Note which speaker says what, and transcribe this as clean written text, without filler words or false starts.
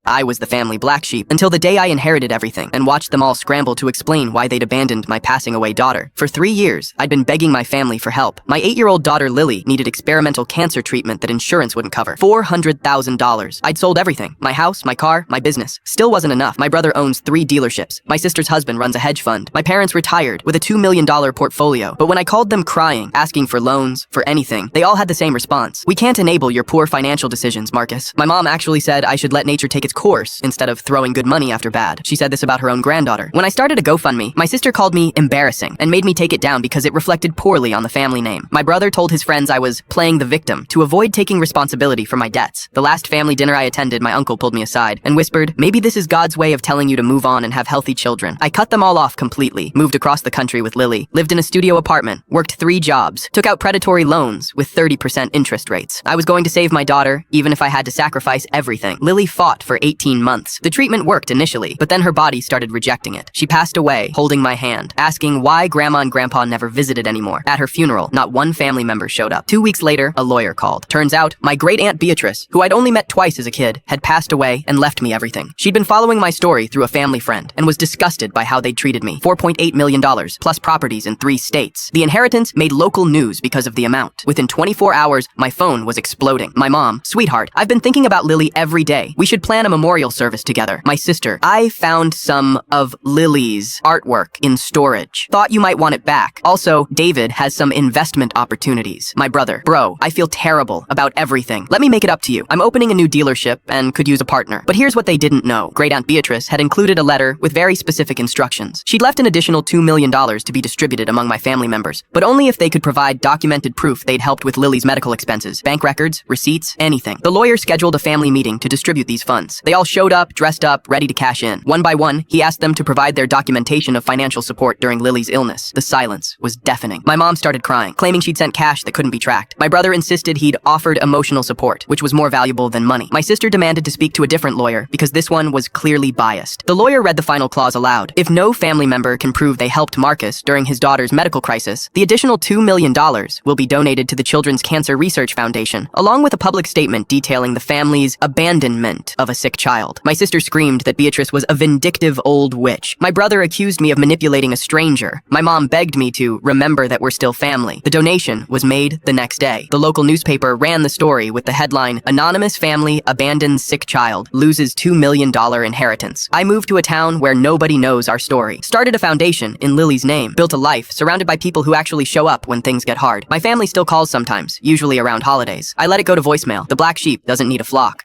Speaker 1: I was the family black sheep until the day I inherited everything and watched them all scramble to explain why they'd abandoned my passing away daughter. For 3 years, I'd been begging my family for help. My 8-year-old daughter Lily needed experimental cancer treatment that insurance wouldn't cover. $400,000. I'd sold everything. My house, my car, my business. Still wasn't enough. My brother owns 3 dealerships. My sister's husband runs a hedge fund. My parents retired with a $2 million portfolio. But when I called them crying, asking for loans, for anything, they all had the same response. We can't enable your poor financial decisions, Marcus. My mom actually said I should let nature take its course instead of throwing good money after bad. She said this about her own granddaughter. When I started a GoFundMe, my sister called me embarrassing and made me take it down because it reflected poorly on the family name. My brother told his friends I was playing the victim to avoid taking responsibility for my debts. The last family dinner I attended, my uncle pulled me aside and whispered, "Maybe this is God's way of telling you to move on and have healthy children." I cut them all off completely, moved across the country with Lily, lived in a studio apartment, worked 3 jobs, took out predatory loans with 30% interest rates. I was going to save my daughter, even if I had to sacrifice everything. Lily fought for 18 months. The treatment worked initially, but then her body started rejecting it. She passed away, holding my hand, asking why Grandma and Grandpa never visited anymore. At her funeral, not one family member showed up. 2 weeks later, a lawyer called. Turns out, my great-aunt Beatrice, who I'd only met twice as a kid, had passed away and left me everything. She'd been following my story through a family friend and was disgusted by how they'd treated me. $4.8 million, plus properties in 3 states. The inheritance made local news because of the amount. Within 24 hours, my phone was exploding. My mom, "Sweetheart, I've been thinking about Lily every day. We should plan a memorial service together." My sister, "I found some of Lily's artwork in storage. Thought you might want it back. Also, David has some investment opportunities." My brother, "Bro, I feel terrible about everything. Let me make it up to you. I'm opening a new dealership and could use a partner." But here's what they didn't know. Great-aunt Beatrice had included a letter with very specific instructions. She'd left an additional $2 million to be distributed among my family members, but only if they could provide documented proof they'd helped with Lily's medical expenses, bank records, receipts, anything. The lawyer scheduled a family meeting to distribute these funds. They all showed up, dressed up, ready to cash in. One by one, he asked them to provide their documentation of financial support during Lily's illness. The silence was deafening. My mom started crying, claiming she'd sent cash that couldn't be tracked. My brother insisted he'd offered emotional support, which was more valuable than money. My sister demanded to speak to a different lawyer because this one was clearly biased. The lawyer read the final clause aloud. If no family member can prove they helped Marcus during his daughter's medical crisis, the additional $2 million will be donated to the Children's Cancer Research Foundation, along with a public statement detailing the family's abandonment of a sick child. My sister screamed that Beatrice was a vindictive old witch. My brother accused me of manipulating a stranger. My mom begged me to remember that we're still family. The donation was made the next day. The local newspaper ran the story with the headline, "Anonymous Family Abandons Sick Child, Loses $2 million Inheritance." I moved to a town where nobody knows our story. Started a foundation in Lily's name. Built a life surrounded by people who actually show up when things get hard. My family still calls sometimes, usually around holidays. I let it go to voicemail. The black sheep doesn't need a flock.